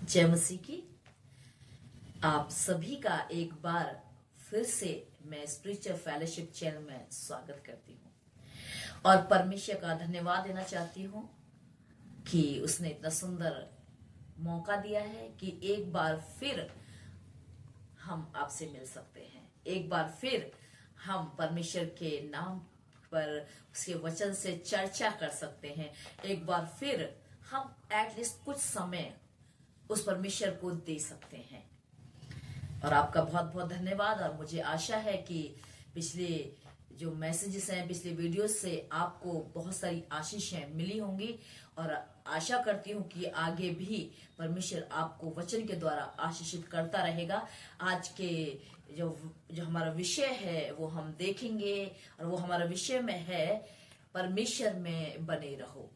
जय मसीह की। आप सभी का एक बार फिर से मैं स्पिरिचुअल फेलोशिप चैनल में स्वागत करती हूँ और परमेश्वर का धन्यवाद देना चाहती हूँ कि उसने इतना सुंदर मौका दिया है कि एक बार फिर हम आपसे मिल सकते हैं। एक बार फिर हम परमेश्वर के नाम पर उसके वचन से चर्चा कर सकते हैं। एक बार फिर हम एटलीस्ट कुछ समय उस परमेश्वर को दे सकते हैं। और आपका बहुत बहुत धन्यवाद। और मुझे आशा है कि पिछले जो मैसेजेस हैं, पिछले वीडियो से आपको बहुत सारी आशीषें मिली होंगी और आशा करती हूँ कि आगे भी परमेश्वर आपको वचन के द्वारा आशीषित करता रहेगा। आज के जो हमारा विषय है वो हम देखेंगे और वो हमारा विषय में है परमेश्वर में बने रहो।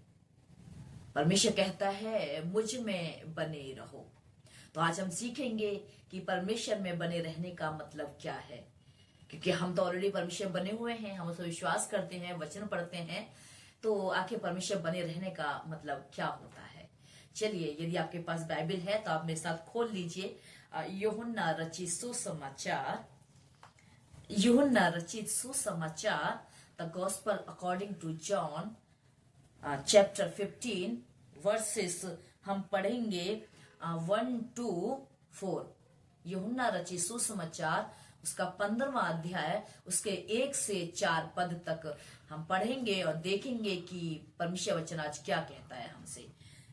परमेश्वर कहता है मुझ में बने रहो। तो आज हम सीखेंगे कि परमेश्वर में बने रहने का मतलब क्या है, क्योंकि हम तो ऑलरेडी परमेश्वर बने हुए हैं, हम उसमें विश्वास करते हैं, वचन पढ़ते हैं। तो आखिर परमेश्वर बने रहने का मतलब क्या होता है। चलिए, यदि आपके पास बाइबल है तो आप मेरे साथ खोल लीजिए यूहन्ना रचित सुसमाचार, यूहन्ना रचित सुसमाचार, the gospel according to John chapter 15 verses हम पढ़ेंगे 1 to 4। यूहन्ना रचित सुसमाचार उसका 15वां अध्याय उसके 1 से 4 पद तक हम पढ़ेंगे और देखेंगे कि परमेश्वर वचन आज क्या कहता है हमसे।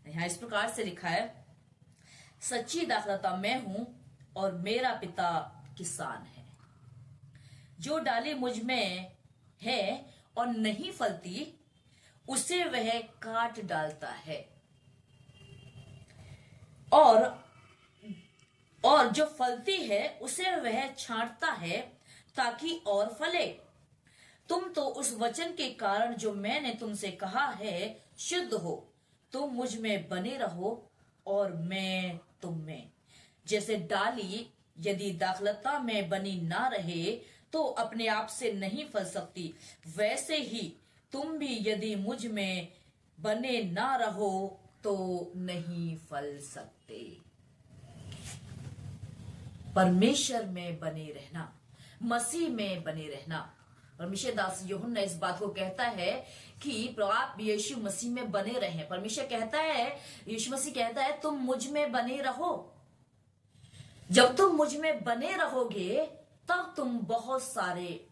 यहाँ इस प्रकार से लिखा है, सच्ची दाखलता मैं हूं और मेरा पिता किसान है। जो डाली मुझ में है और नहीं फलती उसे वह काट डालता है, और जो फलती है उसे वह छांटता है ताकि और फले। तुम तो उस वचन के कारण जो मैंने तुमसे कहा है शुद्ध हो। तुम मुझ में बने रहो और मैं तुम में। जैसे डाली यदि दाखलता में बनी ना रहे तो अपने आप से नहीं फल सकती, वैसे ही तुम भी यदि मुझ में बने ना रहो तो नहीं फल सकते। परमेश्वर में बने रहना, मसीह में बने रहना। परमेश्वर दास यूहन्ना इस बात को कहता है कि आप यीशु मसीह में बने रहें। परमेश्वर कहता है, यीशु मसीह कहता है तुम मुझ में बने रहो। जब तुम मुझ में बने रहोगे तब तुम बहुत सारे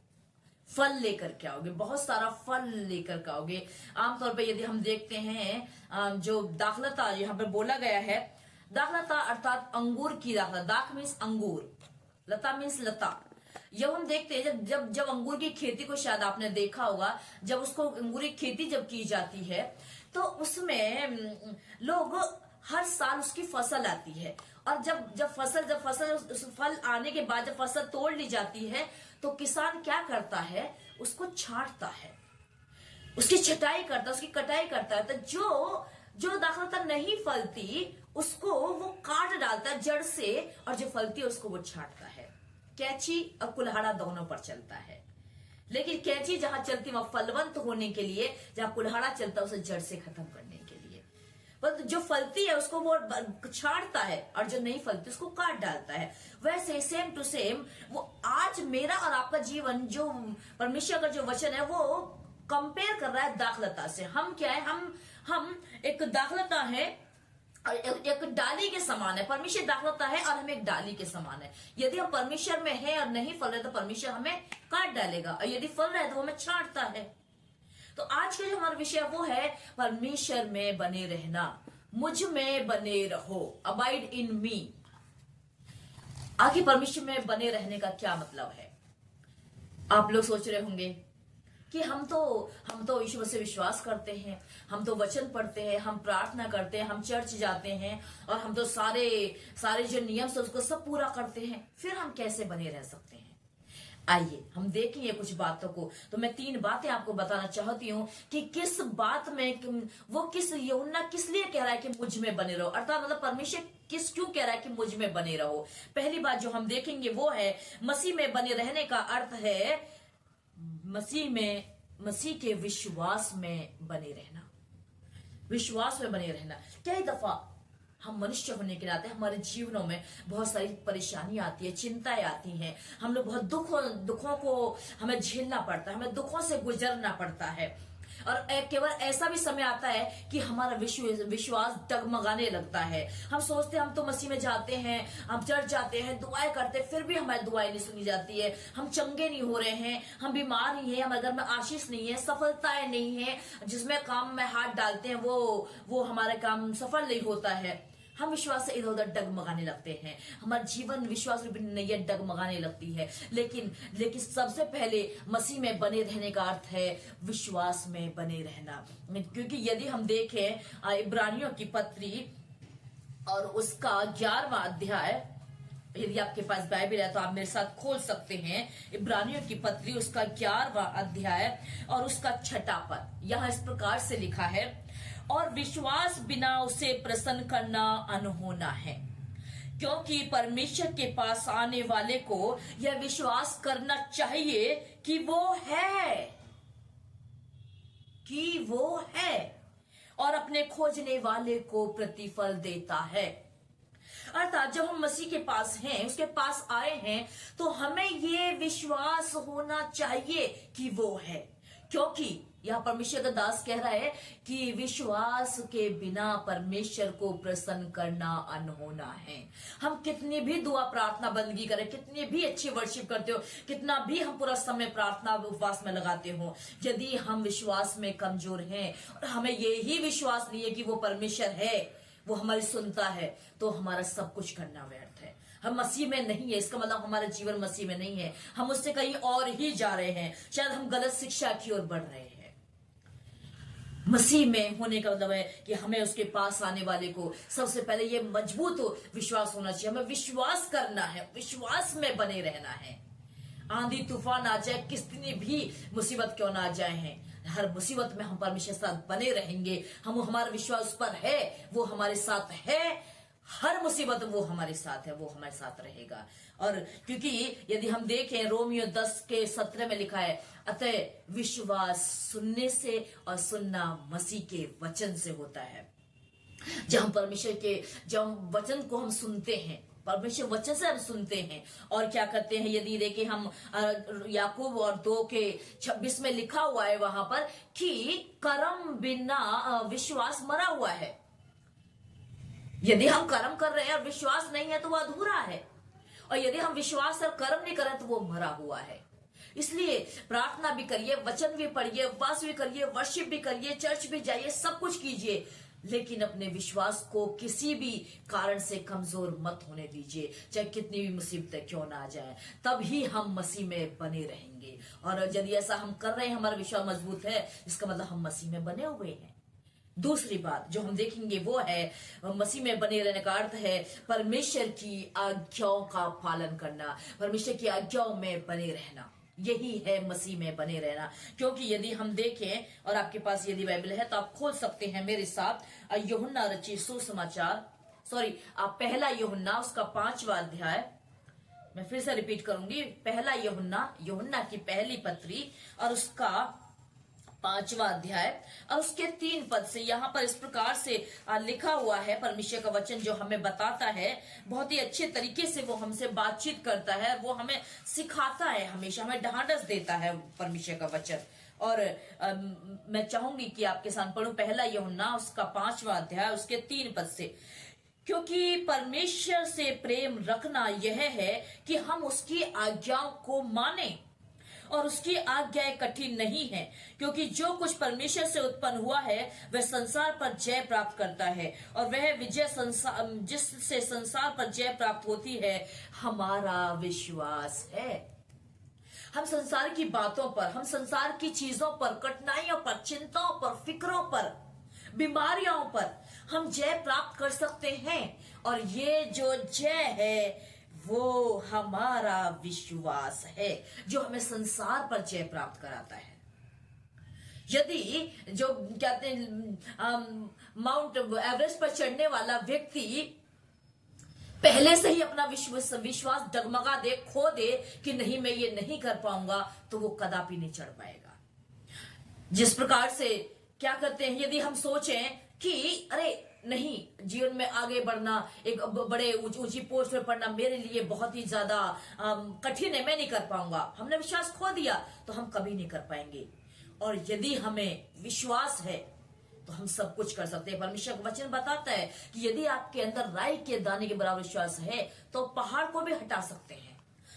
फल लेकर के आओगे, बहुत सारा फल लेकर के आओगे। आमतौर पर यदि हम देखते हैं जो दाखलता यहाँ पर बोला गया है, दाखलता अर्थात अंगूर की दाखलता। दाख मीन्स अंगूर, लता मीन्स लता। जब हम देखते हैं जब अंगूर की खेती को शायद आपने देखा होगा, जब उसको अंगूर की खेती जब की जाती है तो उसमें लोग हर साल उसकी फसल आती है। और जब फसल उस फल आने के बाद जब फसल तोड़ ली जाती है तो किसान क्या करता है, उसको छांटता है, उसकी छटाई करता है, उसकी कटाई करता है। तो जो दाखलता नहीं फलती उसको वो काट डालता है जड़ से, और जो फलती है उसको वो छांटता है। कैंची और कुल्हाड़ा दोनों पर चलता है, लेकिन कैंची जहां चलती वहां फलवंत होने के लिए, जहां कुल्हाड़ा चलता है उसे जड़ से खत्म करने के लिए। पर जो फलती है उसको वो छांटता है और जो नहीं फलती उसको काट डालता है। वैसे सेम टू सेम वो आज मेरा और आपका जीवन, जो परमेश्वर का जो वचन है वो कंपेयर कर रहा है दाखलता से। हम क्या है, हम एक दाखलता है और एक डाली के समान है। परमेश्वर दाखलता है और हम एक डाली के समान है। यदि हम परमेश्वर में है और नहीं फल रहे तो परमेश्वर हमें काट डालेगा, और यदि फल रहे तो वो हमें छांटता है। तो आज का जो हमारा विषय वो है परमेश्वर में बने रहना। मुझ में बने रहो, अबाइड इन मी। आखिर परमेश्वर में बने रहने का क्या मतलब है। आप लोग सोच रहे होंगे कि हम तो ईश्वर से विश्वास करते हैं, हम तो वचन पढ़ते हैं, हम प्रार्थना करते हैं, हम चर्च जाते हैं और हम तो सारे जो नियम से उसको सब पूरा करते हैं, फिर हम कैसे बने रह सकते हैं। आइए हम देखेंगे कुछ बातों को। तो मैं 3 बातें आपको बताना चाहती हूँ कि किस बात में यूहन्ना किस लिए कह रहा है कि मुझ में बने रहो, अर्थात मतलब परमेश्वर क्यों कह रहा है कि मुझ में बने रहो। पहली बात जो हम देखेंगे वो है मसीह में बने रहने का अर्थ है मसीह के विश्वास में बने रहना। विश्वास में बने रहना। कई दफा हम मनुष्य होने के नाते हमारे जीवनों में बहुत सारी परेशानी आती है, चिंताएं आती हैं, हम लोग बहुत दुखों को हमें झेलना पड़ता है, हमें दुखों से गुजरना पड़ता है। और केवल ऐसा भी समय आता है कि हमारा विश्वास डगमगाने लगता है। हम सोचते हैं हम तो मसीह में जाते हैं, हम चर्च जाते हैं, दुआएं करते हैं, फिर भी हमारी दुआएं नहीं सुनी जाती है। हम चंगे नहीं हो रहे हैं, हम बीमार नहीं है, हमारे घर में आशीष नहीं है, सफलताएं नहीं है, जिसमें काम में हाथ डालते हैं वो हमारा काम सफल नहीं होता है। हम विश्वास से इधर उधर डगमगाने लगते हैं, हमारा जीवन विश्वास रूपी नैया डगमगाने लगती है। लेकिन सबसे पहले मसीह में बने रहने का अर्थ है विश्वास में बने रहना। क्योंकि यदि हम देखें इब्रानियों की पत्री और उसका 11वां अध्याय, यदि आपके पास बाइबल है तो आप मेरे साथ खोल सकते हैं। इब्रानियों की पत्री उसका 11वां अध्याय और उसका 6वां पद, यहां इस प्रकार से लिखा है, और विश्वास बिना उसे प्रसन्न करना अनहोना है, क्योंकि परमेश्वर के पास आने वाले को यह विश्वास करना चाहिए कि वो है और अपने खोजने वाले को प्रतिफल देता है। अर्थात जब हम मसीह के पास हैं, उसके पास आए हैं, तो हमें ये विश्वास होना चाहिए कि वो है। क्योंकि यह परमेश्वर का दास कह रहा है कि विश्वास के बिना परमेश्वर को प्रसन्न करना अनहोना है। हम कितनी भी दुआ प्रार्थना बंदगी करें, कितनी भी अच्छी वर्शिप करते हो, कितना भी हम पूरा समय प्रार्थना उपवास में लगाते हो, यदि हम विश्वास में कमजोर हैं और हमें यही विश्वास नहीं है कि वो परमेश्वर है, वो हमारी सुनता है, तो हमारा सब कुछ करना व्यर्थ है। हम मसीह में नहीं है, इसका मतलब हमारा जीवन मसीह में नहीं है, हम उससे कहीं और ही जा रहे हैं, शायद हम गलत शिक्षा की ओर बढ़ रहे हैं। मसीह में होने का मतलब है कि हमें उसके पास आने वाले को सबसे पहले ये मजबूत विश्वास होना चाहिए, हमें विश्वास करना है, विश्वास में बने रहना है। आंधी तूफान आ जाए, कितनी भी मुसीबत क्यों ना आ जाए हैं, हर मुसीबत में हम परमेश्वर के साथ बने रहेंगे। हमारा विश्वास पर है, वो हमारे साथ है, हर मुसीबत वो हमारे साथ है, वो हमारे साथ रहेगा। और क्योंकि यदि हम देखें रोमियो 10:17 में लिखा है, अतः विश्वास सुनने से और सुनना मसीह के वचन से होता है। जब वचन को हम सुनते हैं, परमेश्वर वचन से हम सुनते हैं और क्या करते हैं, यदि देखें हम याकूब और 2:26 में लिखा हुआ है वहां पर कि कर्म बिना विश्वास मरा हुआ है। यदि हम कर्म कर रहे हैं और विश्वास नहीं है तो वो अधूरा है, और यदि हम विश्वास और कर्म नहीं करें तो वो मरा हुआ है। इसलिए प्रार्थना भी करिए, वचन भी पढ़िए, उपवास भी करिए, वर्शिप भी करिए, चर्च भी जाइए, सब कुछ कीजिए, लेकिन अपने विश्वास को किसी भी कारण से कमजोर मत होने दीजिए, चाहे कितनी भी मुसीबतें क्यों ना आ जाए, तभी हम मसीह में बने रहेंगे। और यदि ऐसा हम कर रहे हैं, हमारा विश्वास मजबूत है, इसका मतलब हम मसीह में बने हुए हैं। दूसरी बात जो हम देखेंगे वो है, मसीह में बने रहने का अर्थ है परमेश्वर की आज्ञाओं का पालन करना, परमेश्वर की आज्ञाओं में बने रहना, यही है मसीह में बने रहना। क्योंकि यदि हम देखें, और आपके पास यदि बाइबल है तो आप खोल सकते हैं मेरे साथ यूहन्ना रचित सुसमाचार, आप पहला यूहन्ना उसका 5वां अध्याय, मैं फिर से रिपीट करूंगी, पहला यूहन्ना की पहली पत्री और उसका 5वां अध्याय और उसके 3 पद से यहाँ पर इस प्रकार से लिखा हुआ है। परमेश्वर का वचन जो हमें बताता है, बहुत ही अच्छे तरीके से वो हमसे बातचीत करता है, वो हमें सिखाता है, हमेशा हमें ढांढस देता है परमेश्वर का वचन। और मैं चाहूंगी कि आपके साथ पढ़ूं पहला यूहन्ना उसका 5वां अध्याय उसके 3 पद से, क्योंकि परमेश्वर से प्रेम रखना यह है कि हम उसकी आज्ञाओं को माने, और उसकी आज्ञाएं कठिन नहीं है, क्योंकि जो कुछ परमेश्वर से उत्पन्न हुआ है वह संसार पर जय प्राप्त करता है, और वह विजय जिससे संसार पर जय प्राप्त होती है हमारा विश्वास है। हम संसार की बातों पर, हम संसार की चीजों पर, कठिनाइयों पर, चिंताओं पर, फिक्रों पर, बीमारियों पर हम जय प्राप्त कर सकते हैं, और ये जो जय है वो हमारा विश्वास है जो हमें संसार पर जय प्राप्त कराता है। यदि जो कहते हैं माउंट एवरेस्ट पर चढ़ने वाला व्यक्ति पहले से ही अपना विश्वास डगमगा दे, खो दे कि नहीं मैं ये नहीं कर पाऊंगा, तो वो कदापि नहीं चढ़ पाएगा। जिस प्रकार से क्या करते हैं, यदि हम सोचें कि अरे नहीं, जीवन में आगे बढ़ना, एक बड़े ऊंची पोस्ट पे पढ़ना मेरे लिए बहुत ही ज्यादा कठिन है, मैं नहीं कर पाऊंगा। हमने विश्वास खो दिया तो हम कभी नहीं कर पाएंगे। और यदि हमें विश्वास है तो हम सब कुछ कर सकते हैं। परमेश्वर का वचन बताता है कि यदि आपके अंदर राई के दाने के बराबर विश्वास है तो पहाड़ को भी हटा सकते हैं।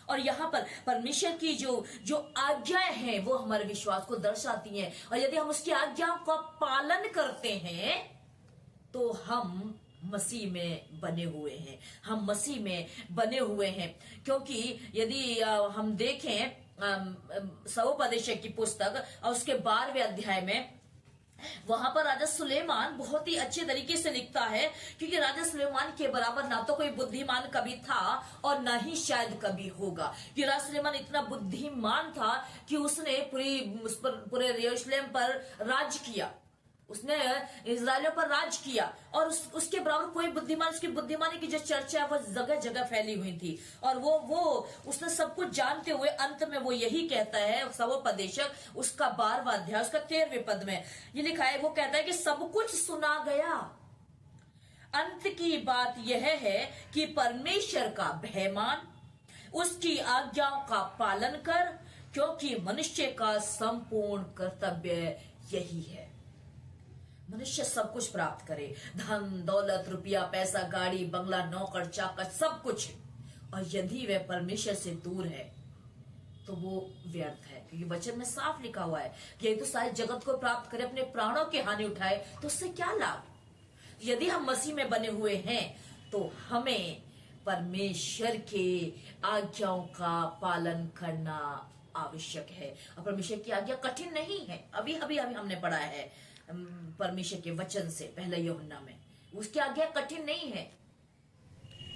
और यहाँ पर परमेश्वर की जो आज्ञाएं हैं वो हमारे विश्वास को दर्शाती हैं। और यदि हम उसकी आज्ञाओं का पालन करते हैं तो हम मसीह में बने हुए हैं, हम मसीह में बने हुए हैं। क्योंकि यदि हम देखें सवोपदेशक की पुस्तक और उसके 12वें अध्याय में, वहां पर राजा सुलेमान बहुत ही अच्छे तरीके से लिखता है, क्योंकि राजा सुलेमान के बराबर ना तो कोई बुद्धिमान कभी था और ना ही शायद कभी होगा। कि राजा सुलेमान इतना बुद्धिमान था कि उसने पूरे यरूशलेम पर राज किया, उसने इजराइलियों पर राज किया। और उसके बराबर कोई बुद्धिमान, उसकी बुद्धिमानी की जो चर्चा है वो जगह जगह फैली हुई थी। और वो उसने सब कुछ जानते हुए अंत में वो यही कहता है, सवोपदेशक उसका 12वां अध्याय उसका 13वें पद में ये लिखा है, वो कहता है कि सब कुछ सुना गया, अंत की बात यह है कि परमेश्वर का भय मान, उसकी आज्ञाओं का पालन कर, क्योंकि मनुष्य का संपूर्ण कर्तव्य यही है। मनुष्य सब कुछ प्राप्त करे, धन दौलत रुपया पैसा गाड़ी बंगला नौकर चाकर सब कुछ, और यदि वह परमेश्वर से दूर है तो वो व्यर्थ है। क्योंकि वचन में साफ लिखा हुआ है कि यदि तो सारे जगत को प्राप्त करे अपने प्राणों की हानि उठाए तो उससे क्या लाभ। यदि हम मसीह में बने हुए हैं तो हमें परमेश्वर के आज्ञाओं का पालन करना आवश्यक है। और परमेश्वर की आज्ञा कठिन नहीं है। अभी अभी हमने पढ़ा है परमेश्वर के वचन से पहले यूहन्ना में, उसकी आज्ञा कठिन नहीं है।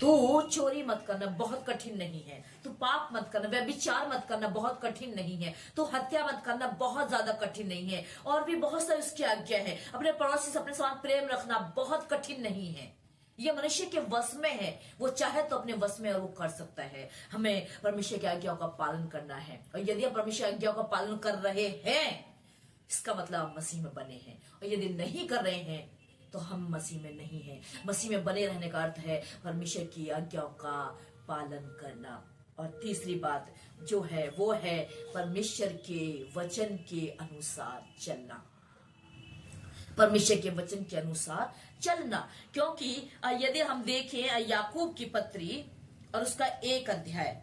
तो चोरी मत करना बहुत कठिन नहीं है, तो पाप मत करना, व्यभिचार मत करना बहुत कठिन नहीं है, तो हत्या मत करना बहुत ज्यादा कठिन नहीं है। और भी बहुत सारी उसकी आज्ञा है। अपने पड़ोसी से अपने साथ प्रेम रखना बहुत कठिन नहीं है। ये मनुष्य के वश में है, वो चाहे तो अपने वश में और वो कर सकता है। हमें परमेश्वर की आज्ञाओं का पालन करना है। और यदि हम परमेश्वर की आज्ञाओं का पालन कर रहे हैं इसका मतलब आप मसीह में बने हैं। और यदि नहीं कर रहे हैं तो हम मसीह में नहीं हैं। मसीह में बने रहने का अर्थ है परमेश्वर की आज्ञाओं का पालन करना। और तीसरी बात जो है वो है परमेश्वर के वचन के अनुसार चलना, परमेश्वर के वचन के अनुसार चलना। क्योंकि यदि हम देखें याकूब की पत्री और उसका 1 अध्याय,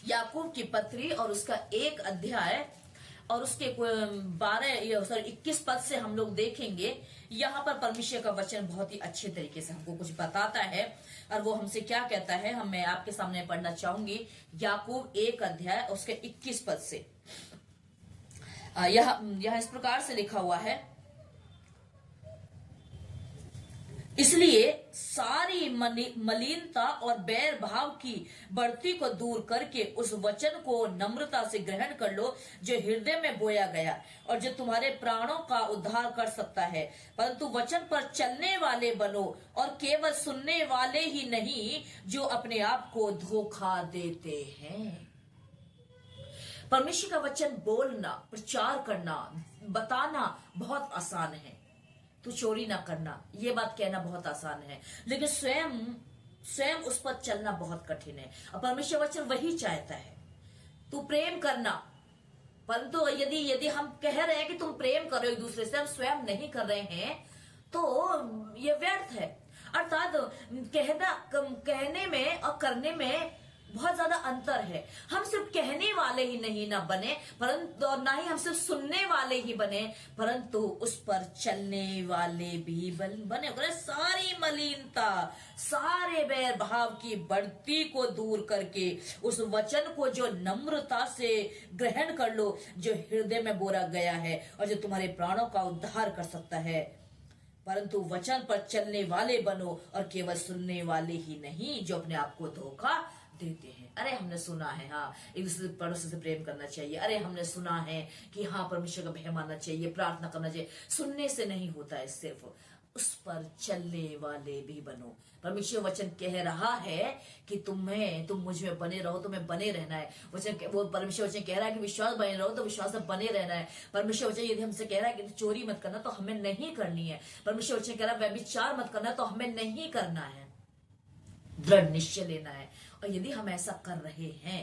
याकूब की पत्री और उसका 1 अध्याय और उसके 21 पद से हम लोग देखेंगे। यहाँ पर परमेश्वर का वचन बहुत ही अच्छे तरीके से हमको कुछ बताता है। और वो हमसे क्या कहता है मैं आपके सामने पढ़ना चाहूंगी। याकूब 1 अध्याय उसके 21 पद से यह इस प्रकार से लिखा हुआ है, इसलिए सारी मलिनता और बैर भाव की बढ़ती को दूर करके उस वचन को नम्रता से ग्रहण कर लो जो हृदय में बोया गया और जो तुम्हारे प्राणों का उद्धार कर सकता है। परंतु वचन पर चलने वाले बनो और केवल सुनने वाले ही नहीं जो अपने आप को धोखा देते हैं। परमेश्वर का वचन बोलना, प्रचार करना, बताना बहुत आसान है। तू चोरी ना करना, ये बात कहना बहुत आसान है, लेकिन स्वयं उस पर चलना बहुत कठिन है। और परमेश्वर वचन वही चाहता है, तू प्रेम करना। परंतु यदि हम कह रहे हैं कि तुम प्रेम करो एक दूसरे से, हम स्वयं नहीं कर रहे हैं तो ये व्यर्थ है। अर्थात कहने में और करने में बहुत ज्यादा अंतर है। हम सिर्फ कहने वाले ही नहीं ना बने, परंतु और ना ही हम सिर्फ सुनने वाले ही बने, परंतु उस पर चलने वाले भी बने। सारी मलिनता, सारे बैर भाव की बढ़ती को दूर करके उस वचन को जो नम्रता से ग्रहण कर लो जो हृदय में बोरा गया है और जो तुम्हारे प्राणों का उद्धार कर सकता है। परंतु वचन पर चलने वाले बनो और केवल सुनने वाले ही नहीं जो अपने आप को धोखा देते हैं। अरे हमने सुना है हाँ एक दूसरे पड़ोसी से प्रेम करना चाहिए, अरे हमने सुना है कि हाँ परमेश्वर का भय मानना चाहिए, प्रार्थना करना चाहिए। सुनने से नहीं होता है, सिर्फ उस पर चलने वाले भी बनो। परमेश्वर वचन कह रहा है कि तुम मुझ में बने रहो, तुम्हें बने रहना है। वो परमेश्वर वचन कह रहा है कि विश्वास बने रहो, तो विश्वास में बने रहना है। परमेश्वर वचन यदि हमसे कह रहा है कि चोरी मत करना, तो हमें नहीं करनी है। परमेश्वर वचन कह रहा है व्यभिचार मत करना, तो हमें नहीं करना है। दृढ़ निश्चय लेना है। और यदि हम ऐसा कर रहे हैं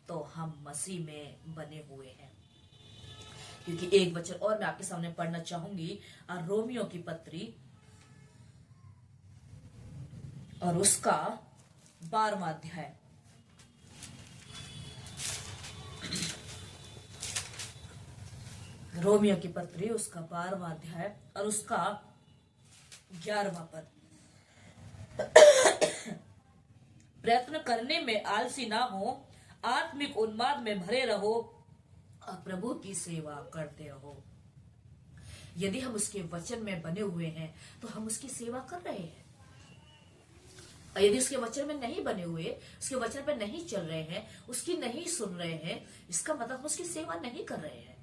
तो हम मसीह में बने हुए हैं। क्योंकि एक वचन और मैं आपके सामने पढ़ना चाहूंगी, रोमियो की पत्री और उसका 12वां अध्याय। रोमियो की पत्री उसका 12वां अध्याय और उसका 11वां पद। प्रयत्न करने में आलसी ना हो, आत्मिक उन्माद में भरे रहो और प्रभु की सेवा करते रहो। यदि हम उसके वचन में बने हुए हैं तो हम उसकी सेवा कर रहे हैं। और यदि उसके वचन में नहीं बने हुए, उसके वचन पे नहीं चल रहे हैं, उसकी नहीं सुन रहे हैं, इसका मतलब हम उसकी सेवा नहीं कर रहे हैं।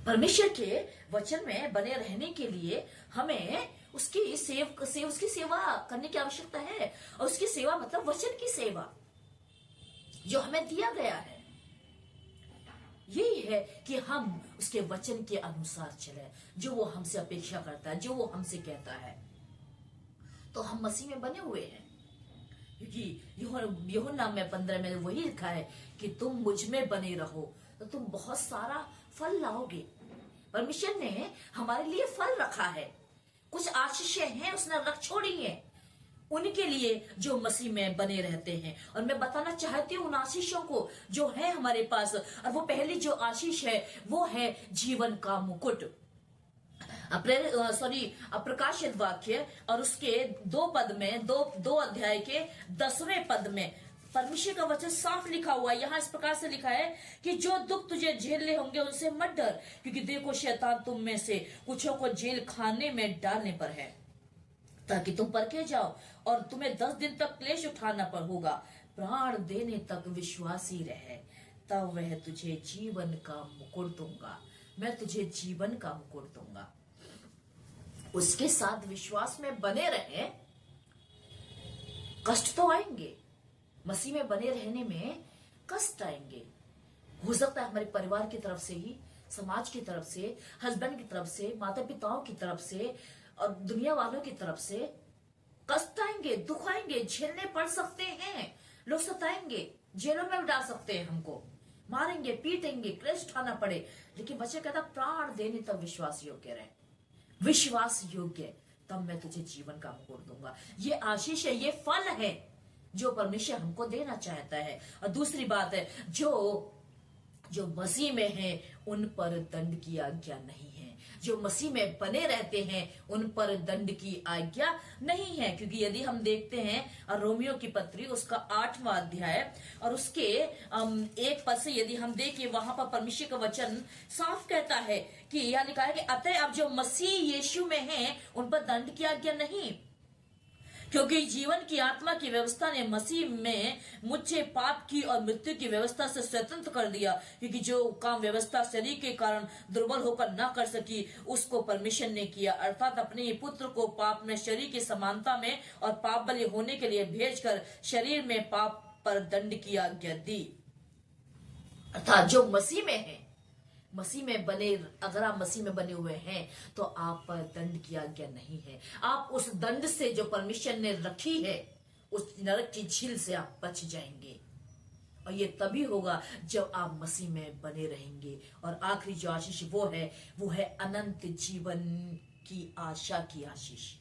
परमेश्वर के वचन में बने रहने के लिए हमें उसकी सेवा करने की आवश्यकता है। और उसकी सेवा मतलब वचन की सेवा जो हमें दिया गया है। यही है कि हम उसके वचन के अनुसार चले, जो वो हमसे अपेक्षा करता है, जो वो हमसे कहता है। तो हम मसीह में बने हुए हैं। क्योंकि यूहन्ना में 15 में वही लिखा है कि तुम मुझ में बने रहो तो तुम बहुत सारा फल लाओगे। परमेश्वर ने हमारे लिए फल रखा है। कुछ आशीषें हैं उसने रख छोड़ी हैं उनके लिए जो मसीह में बने रहते हैं। और मैं बताना चाहती हूँ उन आशीषों को जो है हमारे पास। और वो पहली जो आशीष है वो है जीवन का मुकुट। प्रकाशित वाक्य और उसके 2 पद में, दो अध्याय के 10वें पद में परमेश्वर का वचन साफ लिखा हुआ है। यहाँ इस प्रकार से लिखा है कि जो दुख तुझे झेलने होंगे उनसे मत डर, क्योंकि देखो शैतान तुम में से कुछों को जेल खाने में डालने पर है, ताकि तुम परखे जाओ और तुम्हें 10 दिन तक क्लेश उठाना पर होगा। प्राण देने तक विश्वासी रहे, तब वह तुझे जीवन का मुकुट दूंगा। मैं तुझे जीवन का मुकुट दूंगा। उसके साथ विश्वास में बने रहे। कष्ट तो आएंगे, मसीह में बने रहने में कष्ट आएंगे। हो सकता है हमारे परिवार की तरफ से ही, समाज की तरफ से, हस्बैंड की तरफ से, माता पिताओं की तरफ से और दुनिया वालों की तरफ से कष्ट आएंगे, दुख आएंगे, झेलने पड़ सकते हैं। लोग सताएंगे, जेलों में डाल सकते हैं, हमको मारेंगे, पीटेंगे, क्लेश उठाना पड़े। लेकिन बच्चे कहता प्राण देने तक विश्वास योग्य रहे, विश्वास योग्य, तब मैं तुझे जीवन का मुकुट दूंगा। ये आशीष है, ये फल है जो परमेश्वर हमको देना चाहता है। और दूसरी बात है, जो मसीह में है उन पर दंड की आज्ञा नहीं है। जो मसीह में बने रहते हैं उन पर दंड की आज्ञा नहीं है। क्योंकि यदि हम देखते हैं रोमियो की पत्री उसका 8वां अध्याय और उसके 1 पद से यदि हम देखें, वहां पर परमेश्वर का वचन साफ कहता है कि यह लिखा है कि अतः अब जो मसीह यीशु में हैं उन पर दंड की आज्ञा नहीं, क्योंकि जीवन की आत्मा की व्यवस्था ने मसीह में मुझे पाप की और मृत्यु की व्यवस्था से स्वतंत्र कर दिया। क्योंकि जो काम व्यवस्था शरीर के कारण दुर्बल होकर न कर सकी उसको परमेश्वर ने किया, अर्थात अपने ही पुत्र को पाप में शरीर की समानता में और पाप बलि होने के लिए भेजकर शरीर में पाप पर दंड की आज्ञा दी। अर्थात जो मसीह में है, मसीह में बने, अगर आप मसीह में बने हुए हैं तो आप पर दंड की आज्ञा नहीं है। आप उस दंड से जो परमेश्वर ने रखी है, उस नरक की झील से आप बच जाएंगे। और ये तभी होगा जब आप मसीह में बने रहेंगे। और आखिरी जो आशीष वो है अनंत जीवन की आशा की आशीष,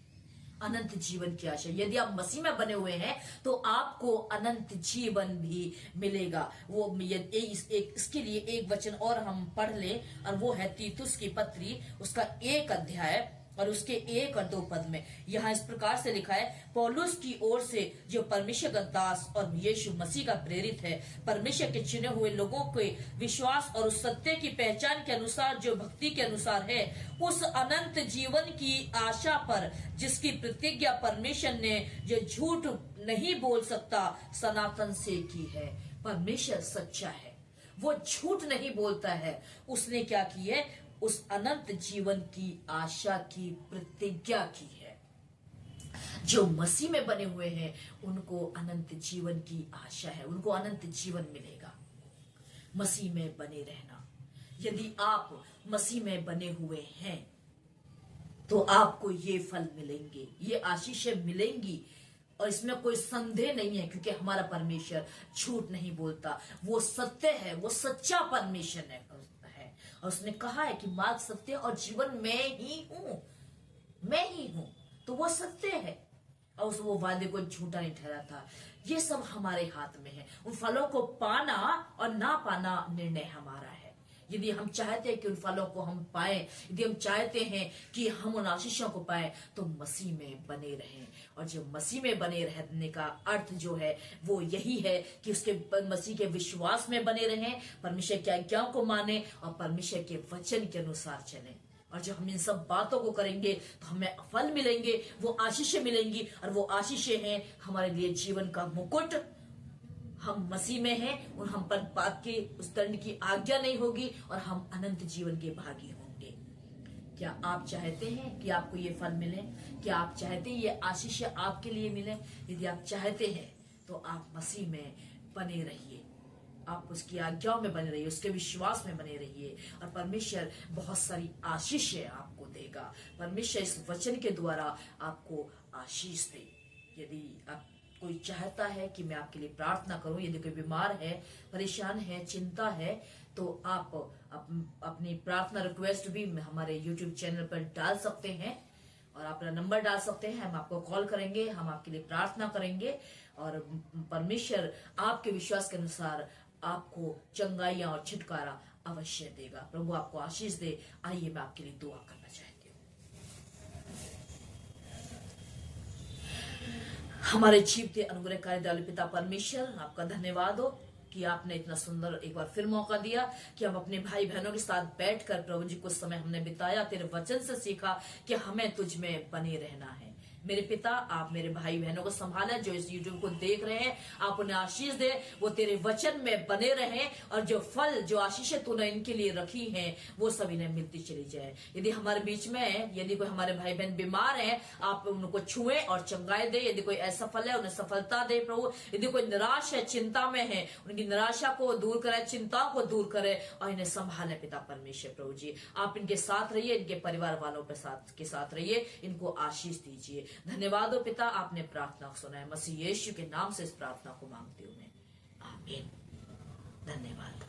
अनंत जीवन की आशा। यदि आप मसीह में बने हुए हैं तो आपको अनंत जीवन भी मिलेगा। वो इसके लिए एक वचन और हम पढ़ लें और वो है तीतुस की पत्री उसका 1 अध्याय और उसके 1 और 2 पद में। यहाँ इस प्रकार से लिखा है, पौलुस की ओर से जो परमेश्वर का दास और यीशु मसीह का प्रेरित है, परमेश्वर के चुने हुए लोगों के विश्वास और उस सत्य की पहचान के अनुसार जो भक्ति के अनुसार है, उस अनंत जीवन की आशा पर जिसकी प्रतिज्ञा परमेश्वर ने जो झूठ नहीं बोल सकता सनातन से की है। परमेश्वर सच्चा है, वो झूठ नहीं बोलता है। उसने क्या की है, उस अनंत जीवन की आशा की प्रतिज्ञा की है। जो मसीह में बने हुए हैं उनको अनंत जीवन की आशा है, उनको अनंत जीवन मिलेगा। मसीह में बने रहना। यदि आप मसीह में बने हुए हैं तो आपको ये फल मिलेंगे, ये आशीषें मिलेंगी, और इसमें कोई संदेह नहीं है, क्योंकि हमारा परमेश्वर झूठ नहीं बोलता, वो सत्य है, वो सच्चा परमेश्वर है। और उसने कहा है कि मार्ग, सत्य और जीवन मैं ही हूं, मैं ही हूं, तो वो सत्य है और उस वो वादे को झूठा नहीं ठहरा था। ये सब हमारे हाथ में है। उन फलों को पाना और ना पाना निर्णय हमारा है। यदि हम चाहते हैं कि उन फलों को हम पाएं, यदि हम चाहते हैं कि हम उन आशीषों को पाएं, तो मसीह में बने रहें। और जो मसीह में बने रहने का अर्थ जो है वो यही है कि उसके मसीह के विश्वास में बने रहें, परमेश्वर की आज्ञाओं को माने और परमेश्वर के वचन के अनुसार चलें। और जब हम इन सब बातों को करेंगे तो हमें फल मिलेंगे, वो आशीषें मिलेंगी, और वो आशीषें हैं हमारे लिए जीवन का मुकुट। हम मसीह में हैं और हम पर पाप के उस दंड की आज्ञा नहीं होगी और हम अनंत जीवन के भागी होंगे। क्या आप चाहते हैं कि आपको ये फल मिले? क्या आप चाहते हैं ये आशीष आपके लिए मिले? यदि आप चाहते हैं तो आप मसीह में बने रहिए, आप उसकी आज्ञाओं में बने रहिए, उसके विश्वास में बने रहिए, और परमेश्वर बहुत सारी आशीषें आपको देगा। परमेश्वर इस वचन के द्वारा आपको आशीष दे। यदि आप कोई चाहता है कि मैं आपके लिए प्रार्थना करूं, यदि कोई बीमार है, परेशान है, चिंता है, तो आप अपनी प्रार्थना रिक्वेस्ट भी हमारे YouTube चैनल पर डाल सकते हैं और अपना नंबर डाल सकते हैं। हम आपको कॉल करेंगे, हम आपके लिए प्रार्थना करेंगे और परमेश्वर आपके विश्वास के अनुसार आपको चंगाइयां और छुटकारा अवश्य देगा। प्रभु आपको आशीष दे। आइए मैं आपके लिए दुआ करना चाहती हूँ। हमारे जीवते अनुग्रहकारी दयालु पिता परमेश्वर, आपका धन्यवाद हो कि आपने इतना सुंदर एक बार फिर मौका दिया कि हम अपने भाई बहनों के साथ बैठकर प्रभु जी कुछ समय हमने बिताया, तेरे वचन से सीखा कि हमें तुझ में बने रहना है। मेरे पिता, आप मेरे भाई बहनों को संभाले जो इस YouTube को देख रहे हैं, आप उन्हें आशीष दे, वो तेरे वचन में बने रहें और जो फल, जो आशीषें तूने इनके लिए रखी हैं वो सब इन्हें मिलती चली जाए। यदि हमारे बीच में यदि कोई हमारे भाई बहन बीमार हैं, आप उनको छुएं और चंगाई दे। यदि कोई असफल है उन्हें सफलता दे प्रभु। यदि कोई निराश है, चिंता में है, उनकी निराशा को दूर करे, चिंताओं को दूर करे और इन्हें संभाले पिता परमेश्वर। प्रभु जी आप इनके साथ रहिए, इनके परिवार वालों के साथ रहिए, इनको आशीष दीजिए। धन्यवाद हो पिता, आपने प्रार्थना सुना है। मसीह यीशु के नाम से इस प्रार्थना को मांगती हूं मैं, आमीन। धन्यवाद।